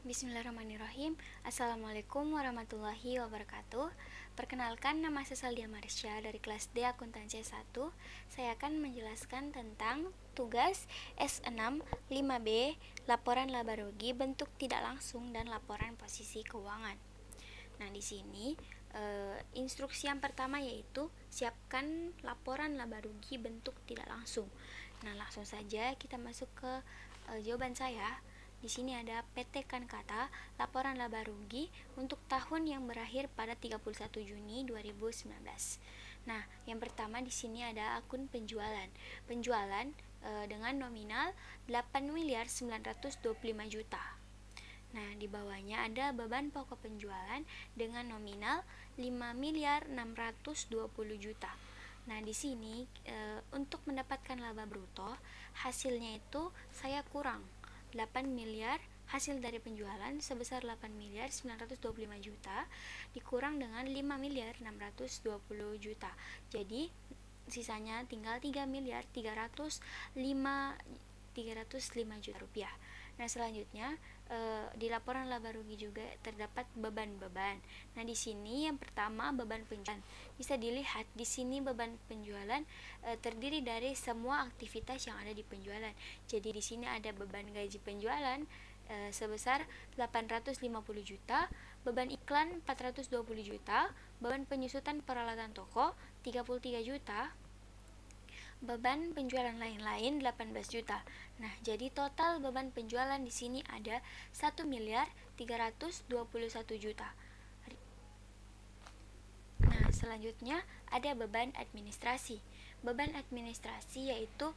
Bismillahirrahmanirrahim. Assalamualaikum warahmatullahi wabarakatuh. Perkenalkan, nama saya Saldia Marsha dari kelas D Akuntansi 1. Saya akan menjelaskan tentang tugas S6 5B, laporan laba rugi bentuk tidak langsung dan laporan posisi keuangan. Nah, di sini instruksi yang pertama yaitu siapkan laporan laba rugi bentuk tidak langsung. Nah, langsung saja kita masuk ke jawaban saya. Di sini ada petekan kata laporan laba rugi untuk tahun yang berakhir pada 31 Juni 2019. Nah, yang pertama di sini ada akun penjualan. Penjualan dengan nominal 8.925 juta. Nah, di bawahnya ada beban pokok penjualan dengan nominal 5.620 juta. Nah, di sini untuk mendapatkan laba bruto, hasilnya itu saya kurang 8 miliar hasil dari penjualan sebesar 8.925 juta dikurang dengan 5.620 juta. Jadi sisanya tinggal 3.305 juta rupiah. Nah, selanjutnya di laporan laba rugi juga terdapat beban-beban. Nah, di sini yang pertama beban penjualan. Bisa dilihat di sini beban penjualan terdiri dari semua aktivitas yang ada di penjualan. Jadi di sini ada beban gaji penjualan sebesar 850 juta, beban iklan 420 juta, beban penyusutan peralatan toko 33 juta, beban penjualan lain-lain 18 juta. Nah, jadi total beban penjualan di sini ada 1.321 juta. Nah, selanjutnya ada beban administrasi. Beban administrasi yaitu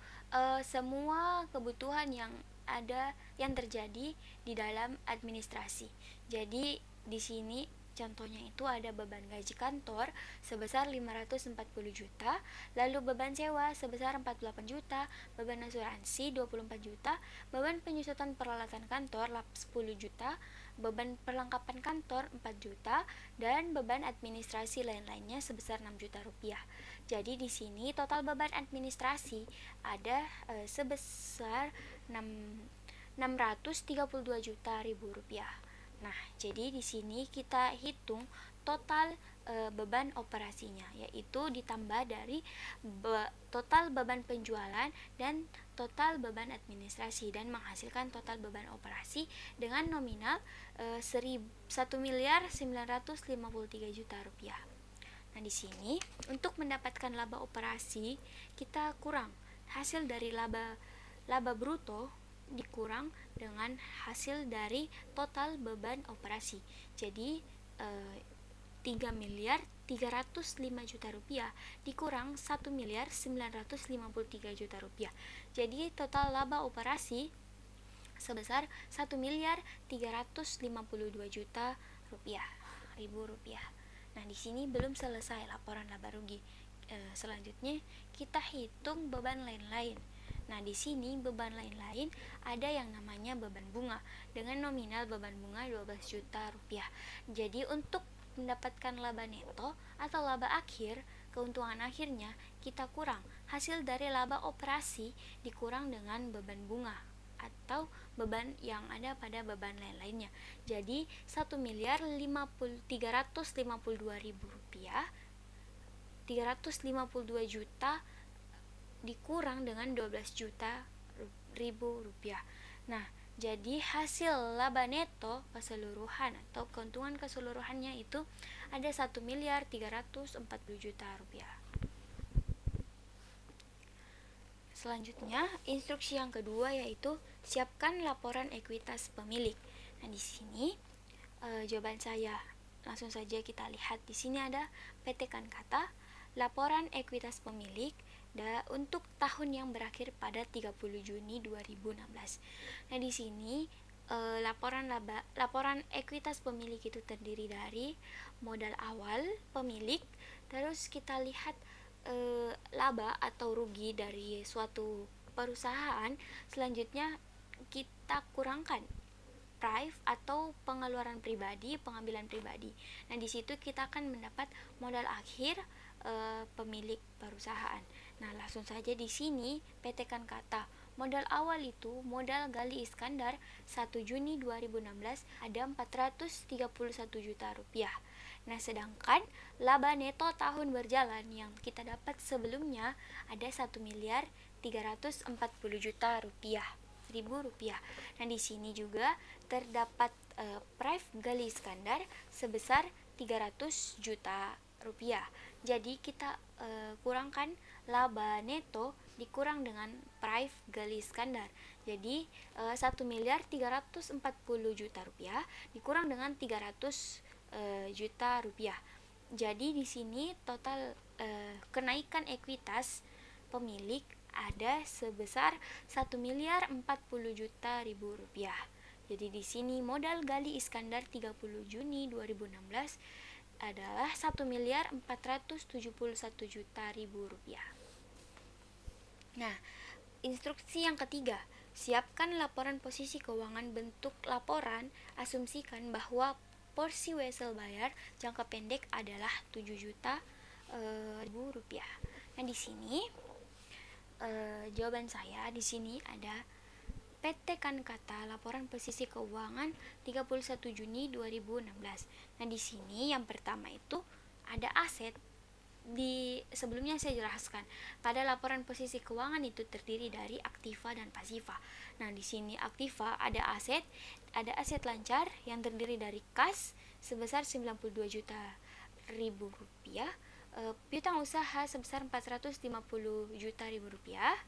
semua kebutuhan yang ada yang terjadi di dalam administrasi. Jadi di sini contohnya itu ada beban gaji kantor sebesar 540 juta, lalu beban sewa sebesar 48 juta, beban asuransi 24 juta, beban penyusutan peralatan kantor 10 juta, beban perlengkapan kantor 4 juta, dan beban administrasi lain-lainnya sebesar 6 juta rupiah. Jadi di sini total beban administrasi ada sebesar 632 juta ribu rupiah. Nah, jadi di sini kita hitung total beban operasinya, yaitu ditambah dari total beban penjualan dan total beban administrasi dan menghasilkan total beban operasi dengan nominal 1.953 juta rupiah. Nah, di sini untuk mendapatkan laba operasi kita kurang hasil dari laba bruto dikurang dengan hasil dari total beban operasi. Jadi 3.305 juta rupiah dikurang 1.953 juta rupiah. Jadi total laba operasi sebesar 1.352 juta ribu rupiah. Nah, di sini belum selesai laporan laba rugi. Selanjutnya kita hitung beban lain-lain. Nah, di sini beban lain-lain ada yang namanya beban bunga dengan nominal beban bunga 12 juta rupiah. Jadi untuk mendapatkan laba neto atau laba akhir, keuntungan akhirnya kita kurang hasil dari laba operasi dikurang dengan beban bunga atau beban yang ada pada beban lain-lainnya. Jadi 1.352 rupiah, 352 juta dikurang dengan 12 juta ribu rupiah. Nah, jadi hasil laba neto keseluruhan atau keuntungan keseluruhannya itu ada 1.340 juta rupiah. Selanjutnya, instruksi yang kedua yaitu siapkan laporan ekuitas pemilik. Nah, di sini jawaban saya langsung saja kita lihat. Di sini ada petekan kata laporan ekuitas pemilik untuk tahun yang berakhir pada 30 Juni 2016. Nah, di sini laporan ekuitas pemilik itu terdiri dari modal awal pemilik, terus kita lihat laba atau rugi dari suatu perusahaan, selanjutnya kita kurangkan prive atau pengeluaran pribadi, pengambilan pribadi. Nah, di situ kita akan mendapat modal akhir pemilik perusahaan. Nah, langsung saja di sini petekan kata Modal awal itu modal Gali Iskandar 1 Juni 2016 ada 431 juta rupiah. Nah, sedangkan laba neto tahun berjalan yang kita dapat sebelumnya ada 1 miliar 340 juta rupiah. Nah, di sini juga terdapat Prive Gali Iskandar sebesar 300 juta rupiah. Jadi kita kurangkan laba neto dikurang dengan Prive Gali Iskandar. Jadi 1 miliar 340 juta rupiah dikurang dengan 300 juta rupiah. Jadi di sini total kenaikan ekuitas pemilik ada sebesar 1 miliar 40 juta ribu rupiah. Jadi di sini modal Gali Iskandar 30 Juni 2016 adalah 1 miliar 471 juta ribu rupiah. Nah, instruksi yang ketiga, siapkan laporan posisi keuangan. Bentuk laporan, asumsikan bahwa porsi wesel bayar jangka pendek adalah 7 juta ribu rupiah. Nah, di sini jawaban saya di sini ada PT Kankata laporan posisi keuangan 31 Juni 2016. Nah, di sini yang pertama itu ada aset. Sebelumnya saya jelaskan, pada laporan posisi keuangan itu terdiri dari aktiva dan pasiva. Nah, di sini aktiva ada aset lancar yang terdiri dari kas sebesar 92 juta ribu rupiah, piutang usaha sebesar 450 juta ribu rupiah.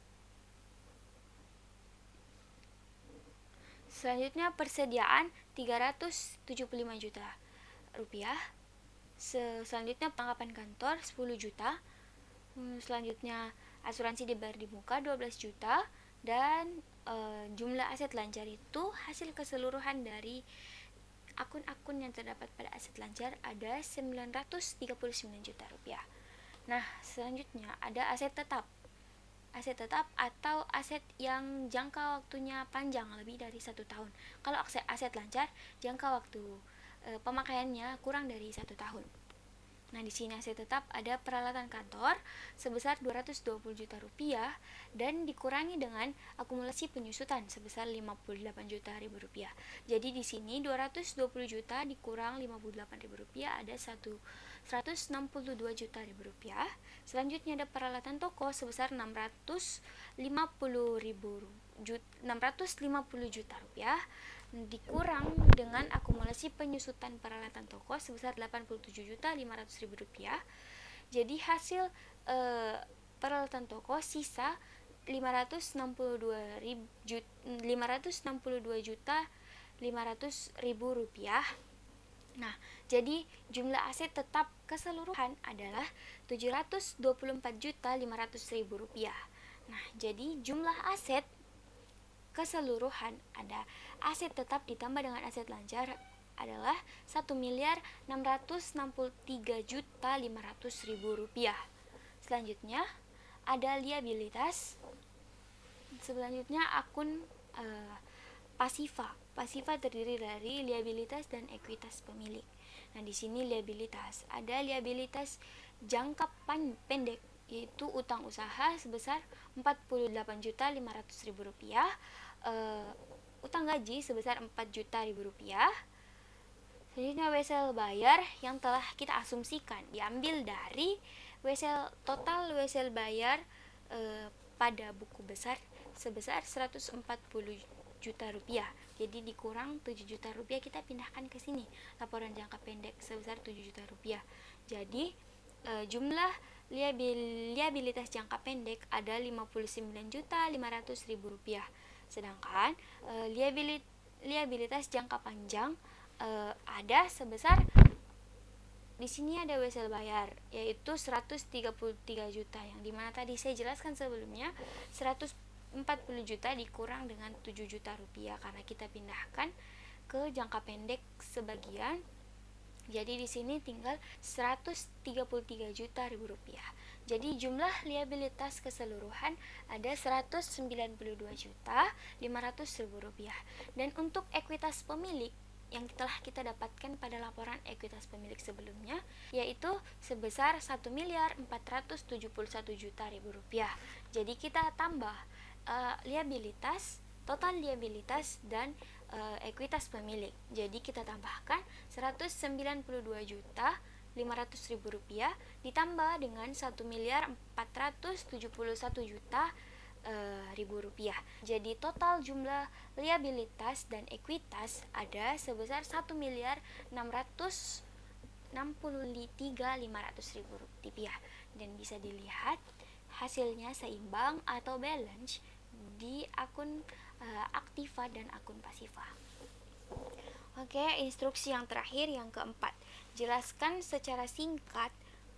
Selanjutnya persediaan 375 juta rupiah. Selanjutnya tangkapan kantor 10 juta. Selanjutnya asuransi dibayar di muka 12 juta. Dan jumlah aset lancar itu hasil keseluruhan dari akun-akun yang terdapat pada aset lancar ada 939 juta rupiah. Nah, selanjutnya ada aset tetap atau aset yang jangka waktunya panjang lebih dari 1 tahun. Kalau aset lancar jangka waktu pemakaiannya kurang dari 1 tahun. Nah, di sini aset tetap ada peralatan kantor sebesar 220 juta rupiah dan dikurangi dengan akumulasi penyusutan sebesar 58 juta ribu rupiah. Jadi di sini 220 juta dikurang 58 ribu rupiah ada 162 juta ribu rupiah. Selanjutnya ada peralatan toko sebesar 650 juta rupiah dikurang dengan akumulasi penyusutan peralatan toko sebesar 87 juta 500 ribu rupiah. Jadi hasil peralatan toko sisa 562 juta 500 ribu rupiah. Nah, jadi jumlah aset tetap keseluruhan adalah 724 juta 500 ribu rupiah. Nah, jadi jumlah aset keseluruhan ada aset tetap ditambah dengan aset lancar adalah 1 miliar 663 juta 500 ribu rupiah. Selanjutnya ada liabilitas. Selanjutnya akun pasiva. Pasiva terdiri dari liabilitas dan ekuitas pemilik. Nah, di sini liabilitas ada liabilitas jangka pendek yaitu utang usaha sebesar 48 juta 500 ribu rupiah, utang gaji sebesar 4 juta ribu rupiah. Selanjutnya wesel bayar yang telah kita asumsikan diambil dari total wesel bayar pada buku besar sebesar 140 juta rupiah. Jadi dikurang 7 juta rupiah kita pindahkan ke sini laporan jangka pendek sebesar 7 juta rupiah. Jadi jumlah liabilitas jangka pendek ada 59 juta 500 ribu rupiah. Sedangkan liabilitas jangka panjang ada sebesar di sini ada wesel bayar yaitu 133 juta yang dimana tadi saya jelaskan sebelumnya 140 juta dikurang dengan 7 juta rupiah karena kita pindahkan ke jangka pendek sebagian. Jadi di sini tinggal 133 juta ribu rupiah. Jadi jumlah liabilitas keseluruhan ada 192 juta 500 ribu rupiah. Dan untuk ekuitas pemilik yang telah kita dapatkan pada laporan ekuitas pemilik sebelumnya yaitu sebesar 1 miliar 471 juta ribu rupiah. Jadi kita tambah liabilitas, total liabilitas dan ekuitas pemilik. Jadi kita tambahkan 192.500.000 rupiah ditambah dengan 1.471.000.000 rupiah. Jadi total jumlah liabilitas dan ekuitas ada sebesar 1.663.500.000 rupiah, dan bisa dilihat hasilnya seimbang atau balance di akun aktiva dan akun pasiva. Oke, instruksi yang terakhir yang keempat. Jelaskan secara singkat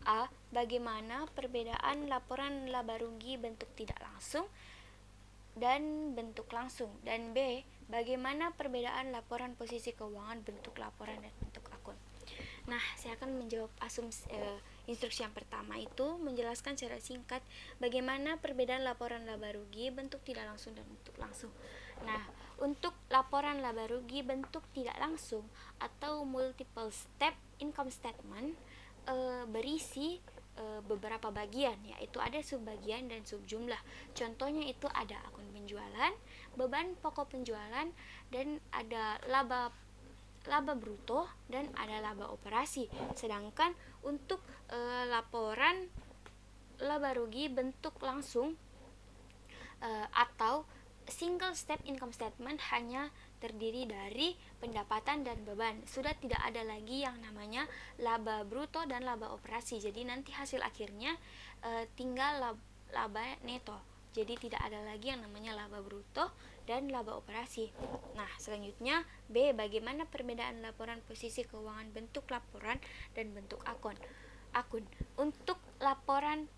A. Bagaimana perbedaan laporan laba rugi bentuk tidak langsung dan bentuk langsung, dan B. Bagaimana perbedaan laporan posisi keuangan bentuk laporan dan bentuk akun. Nah, saya akan menjawab instruksi yang pertama itu menjelaskan secara singkat bagaimana perbedaan laporan laba rugi bentuk tidak langsung dan bentuk langsung. Nah, untuk laporan laba rugi bentuk tidak langsung atau multiple step income statement berisi beberapa bagian, yaitu ada subbagian dan subjumlah. Contohnya itu ada akun penjualan, beban pokok penjualan, dan ada laba bruto dan ada laba operasi. Sedangkan untuk laporan laba rugi bentuk langsung atau single step income statement hanya terdiri dari pendapatan dan beban. Sudah tidak ada lagi yang namanya laba bruto dan laba operasi. Jadi nanti hasil akhirnya tinggal laba neto. Jadi tidak ada lagi yang namanya laba bruto dan laba operasi. Nah, selanjutnya B. Bagaimana perbedaan laporan posisi keuangan bentuk laporan dan bentuk akun. Untuk laporan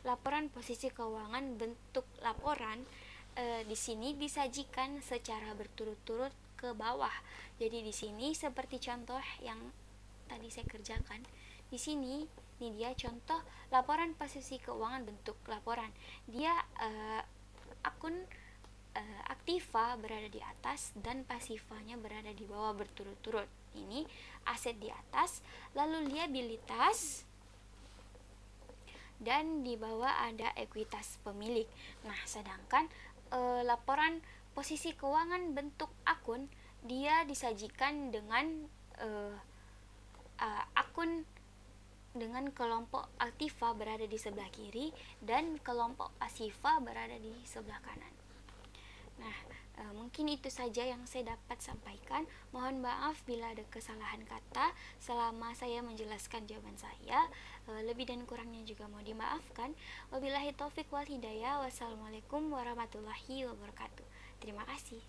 laporan posisi keuangan bentuk laporan di sini disajikan secara berturut-turut ke bawah. Jadi di sini seperti contoh yang tadi saya kerjakan. Di sini ini dia contoh laporan posisi keuangan bentuk laporan. Dia akun aktiva berada di atas dan pasivanya berada di bawah berturut-turut. Ini aset di atas, lalu liabilitas, dan di bawah ada ekuitas pemilik. Nah, sedangkan laporan posisi keuangan bentuk akun dia disajikan dengan akun dengan kelompok aktiva berada di sebelah kiri dan kelompok pasiva berada di sebelah kanan. Nah, mungkin itu saja yang saya dapat sampaikan. Mohon maaf bila ada kesalahan kata selama saya menjelaskan jawaban saya. Lebih dan kurangnya juga mau dimaafkan. Wabillahi taufik wal hidayah. Wassalamualaikum warahmatullahi wabarakatuh. Terima kasih.